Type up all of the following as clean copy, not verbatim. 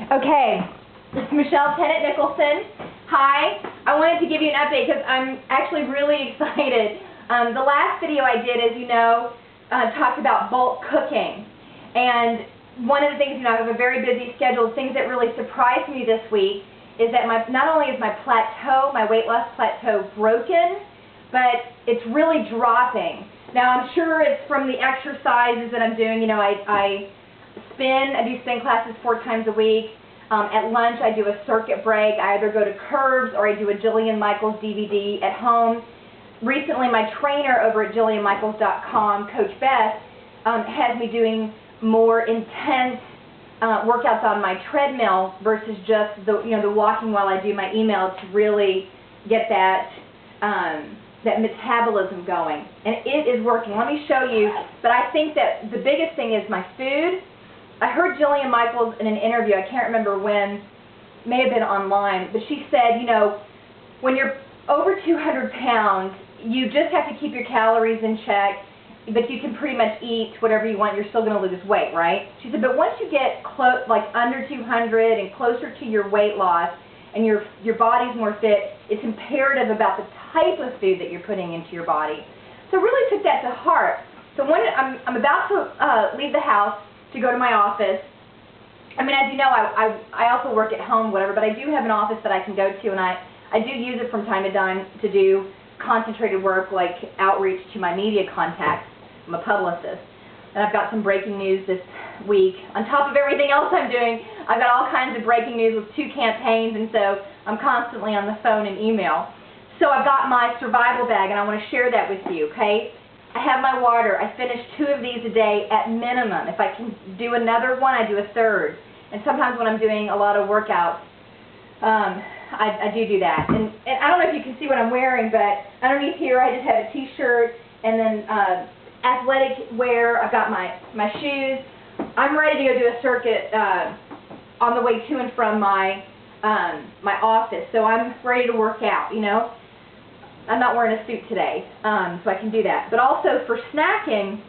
Okay, Michelle, Tennant Nicholson. Hi, I wanted to give you an update because I'm actually really excited. The last video I did, as you know, talked about bulk cooking. And one of the things, I have a very busy schedule. Things that really surprised me this week is that not only is my plateau, my weight loss plateau broken, but it's really dropping. Now, I'm sure it's from the exercises that I'm doing. I do spin classes 4 times a week. At lunch, I do a circuit break. I either go to Curves or I do a Jillian Michaels DVD at home. Recently, my trainer over at JillianMichaels.com, Coach Beth, has me doing more intense workouts on my treadmill versus just the walking while I do my email to really get that that metabolism going. And it is working. Let me show you. But I think that the biggest thing is my food. I heard Jillian Michaels in an interview, I can't remember when, may have been online, but she said, when you're over 200 pounds, you just have to keep your calories in check, but you can pretty much eat whatever you want, you're still going to lose weight, right? She said, but once you get under 200 and closer to your weight loss, and your body's more fit, it's imperative about the type of food that you're putting into your body. So I really took that to heart. So when I'm about to leave the house to go to my office. I mean, as you know, I also work at home, whatever, but I do have an office that I can go to, and I do use it from time to time to do concentrated work like outreach to my media contacts. I'm a publicist. And I've got some breaking news this week. On top of everything else I'm doing, I've got all kinds of breaking news with 2 campaigns, and so I'm constantly on the phone and email. So I've got my survival bag, and I want to share that with you, okay? I have my water. I finish 2 of these a day at minimum. If I can do another one, I do a third. And sometimes when I'm doing a lot of workouts, I do that. And I don't know if you can see what I'm wearing, but underneath here I just have a t-shirt and then athletic wear. I've got my shoes. I'm ready to go do a circuit on the way to and from my office. So I'm ready to work out, I'm not wearing a suit today, so I can do that. But also for snacking,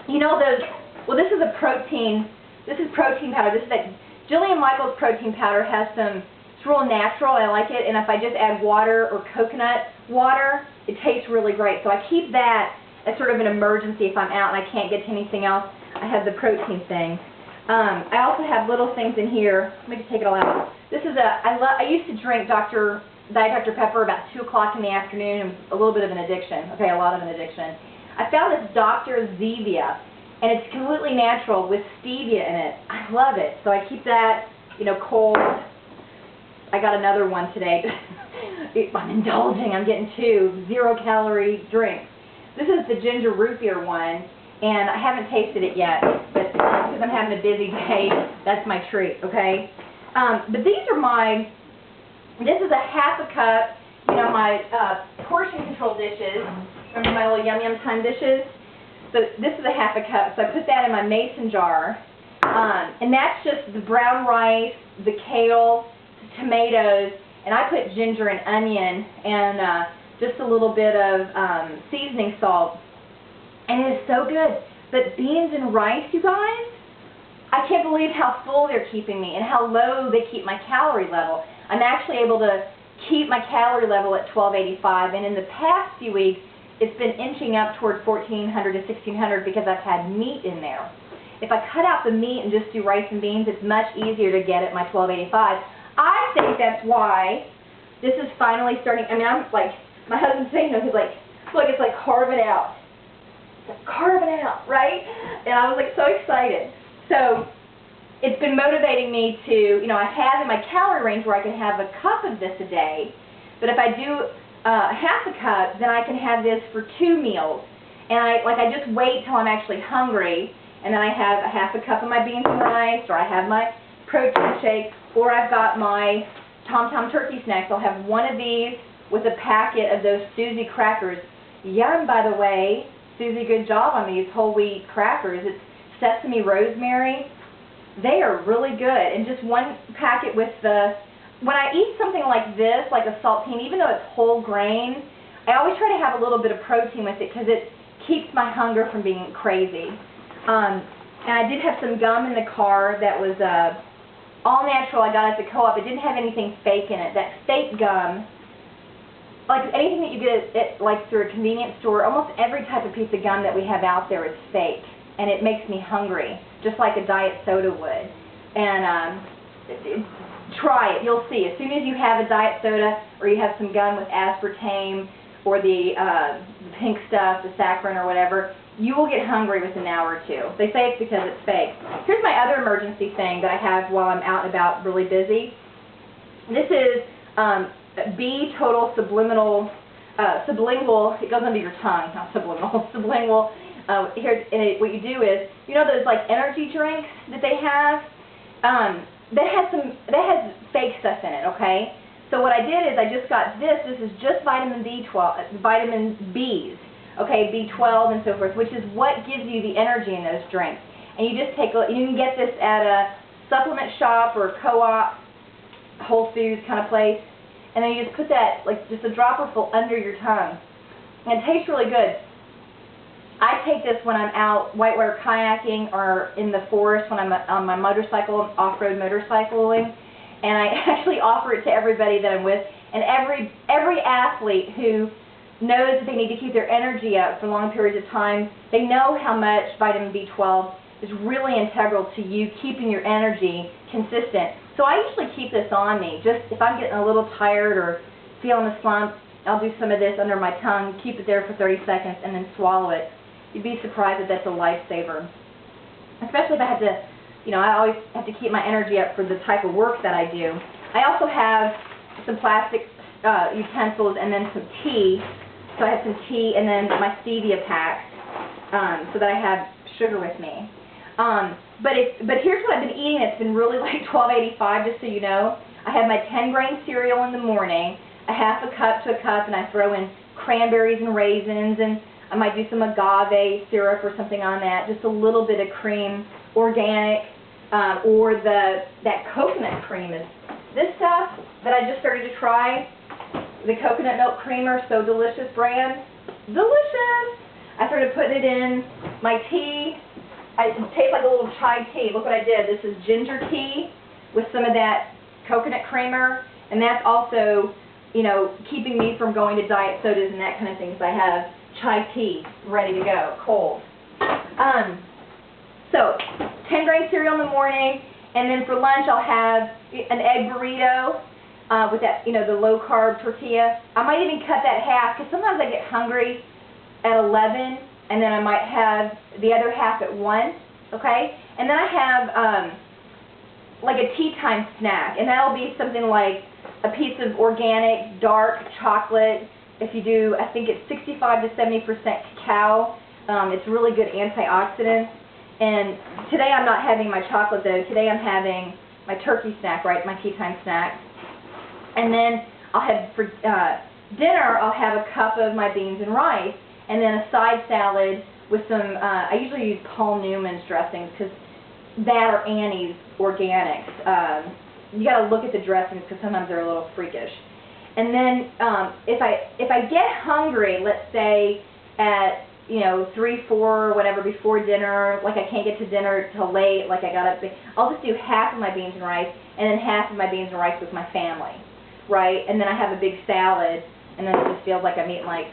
this is a protein, this is protein powder. This is that Jillian Michaels protein powder has it's real natural, I like it, and if I just add water or coconut water, it tastes really great. So I keep that as sort of an emergency if I'm out and I can't get to anything else. I have the protein thing. I also have little things in here. Let me just take it all out. This is I used to drink Diet Dr. Pepper about 2 o'clock in the afternoon. It was a little bit of an addiction. Okay, a lot of an addiction. I found this Dr. Zevia, and it's completely natural with stevia in it. I love it. So I keep that, cold. I got another one today. I'm indulging. I'm getting 2 0-calorie drinks. This is the ginger root beer one, and I haven't tasted it yet, but because I'm having a busy day, that's my treat, okay? But these are this is a half a cup, my portion control dishes. Remember my little yum yum time dishes? So this is a half a cup. So I put that in my mason jar. And that's just the brown rice, the kale, the tomatoes, and I put ginger and onion and just a little bit of seasoning salt. And it is so good. But beans and rice, you guys, I can't believe how full they're keeping me and how low they keep my calorie level. I'm actually able to keep my calorie level at 1285, and in the past few weeks, it's been inching up toward 1400 to 1600 because I've had meat in there. If I cut out the meat and just do rice and beans, it's much easier to get at my 1285. I think that's why this is finally starting. I mean, I'm like, my husband's saying, he's like, look, it's like carving out. It's like carving out, right? And I was like so excited. So it's been motivating me to, I have in my calorie range where I can have a cup of this a day, but if I do half a cup, then I can have this for 2 meals. And I just wait till I'm actually hungry, and then I have a half a cup of my beans and rice, or I have my protein shake, or I've got my Tom Tom turkey snacks. I'll have one of these with a packet of those Susie crackers. Yum, by the way. Susie, good job on these whole wheat crackers. It's sesame rosemary. They are really good, and just one packet with when I eat something like this, like a saltine, even though it's whole grain, I always try to have a little bit of protein with it because it keeps my hunger from being crazy. And I did have some gum in the car that was all natural. I got it at the co-op. It didn't have anything fake in it. That fake gum, like anything that you get at like through a convenience store, almost every type of piece of gum that we have out there is fake, and it makes me hungry, just like a diet soda would. And try it. You'll see. As soon as you have a diet soda or you have some gum with aspartame or the pink stuff, the saccharin or whatever, you will get hungry within an hour or two. They say it's because it's fake. Here's my other emergency thing that I have while I'm out and about really busy. This is B total sublingual, it goes under your tongue, not subliminal, sublingual. Here, what you do is, you know those like energy drinks that they have? That has fake stuff in it, okay? So what I did is I just got this. This is just vitamin B12, vitamin Bs, okay, B12 and so forth, which is what gives you the energy in those drinks. And you just take, you can get this at a supplement shop or a co-op, Whole Foods kind of place, and then you just put that, like just a dropper full under your tongue. And it tastes really good. I take this when I'm out whitewater kayaking or in the forest when I'm on my motorcycle, off-road motorcycling, and I actually offer it to everybody that I'm with. And every athlete who knows that they need to keep their energy up for long periods of time, they know how much vitamin B12 is really integral to you keeping your energy consistent. So I usually keep this on me. Just if I'm getting a little tired or feeling a slump, I'll do some of this under my tongue, keep it there for 30 seconds, and then swallow it. You'd be surprised that that's a lifesaver. Especially if I have to, you know, I always have to keep my energy up for the type of work that I do. I also have some plastic utensils and then some tea. So I have some tea and then my stevia pack so that I have sugar with me. But here's what I've been eating that's been really like $12.85, just so you know. I have my 10-grain cereal in the morning, a half a cup to a cup, and I throw in cranberries and raisins, and I might do some agave syrup or something on that, just a little bit of cream, organic, or that coconut cream is this stuff that I just started to try, the coconut milk creamer, So Delicious brand. Delicious! I started putting it in my tea. It tastes like a little chai tea. Look what I did. This is ginger tea with some of that coconut creamer, and that's also, you know, keeping me from going to diet sodas and that kind of thing. So I have chai tea ready to go, cold. So 10-grain cereal in the morning, and then for lunch I'll have an egg burrito with that, you know, the low-carb tortilla. I might even cut that half because sometimes I get hungry at 11, and then I might have the other half at 1, okay? And then I have like a tea time snack, and that'll be something like a piece of organic dark chocolate. If you do, I think it's 65 to 70% cacao. It's really good antioxidant. And today I'm not having my chocolate though. Today I'm having my turkey snack, right? My tea time snack. And then I'll have for dinner I'll have a cup of my beans and rice, and then a side salad with some. I usually use Paul Newman's dressings because that or Annie's organics. You got to look at the dressings because sometimes they're a little freakish. And then if I get hungry, let's say at 3, 4, whatever before dinner, like I can't get to dinner till late, like I got up, I'll just do half of my beans and rice, and then half of my beans and rice with my family, right? And then I have a big salad, and then it just feels like I'm eating like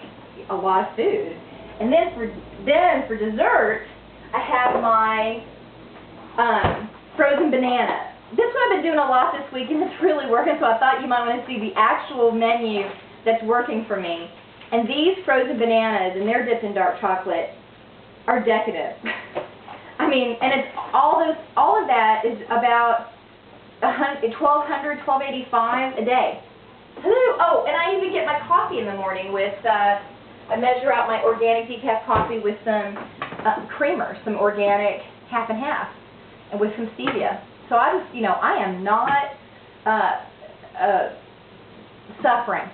a lot of food. And then for dessert, I have my frozen banana. This is what I've been doing a lot this week, and it's really working, so I thought you might want to see the actual menu that's working for me. And these frozen bananas, and they're dipped in dark chocolate, are decadent. I mean, and it's all of that is about $1,200, $1,285 a day. Oh, and I even get my coffee in the morning with, I measure out my organic decaf coffee with some creamer, some organic half and half, and with some stevia. So I just, I am not suffering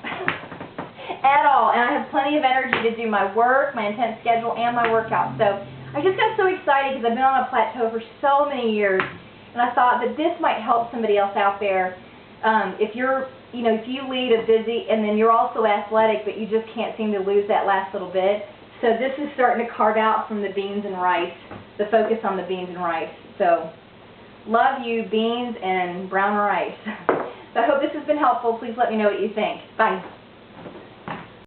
at all, and I have plenty of energy to do my work, my intense schedule, and my workout. So I just got so excited because I've been on a plateau for so many years, and I thought that this might help somebody else out there. If you're, if you lead a busy, and then you're also athletic, but you just can't seem to lose that last little bit. So this is starting to carve out from the beans and rice, the focus on the beans and rice. So Love you, beans and brown rice. So I hope this has been helpful. Please let me know what you think. Bye.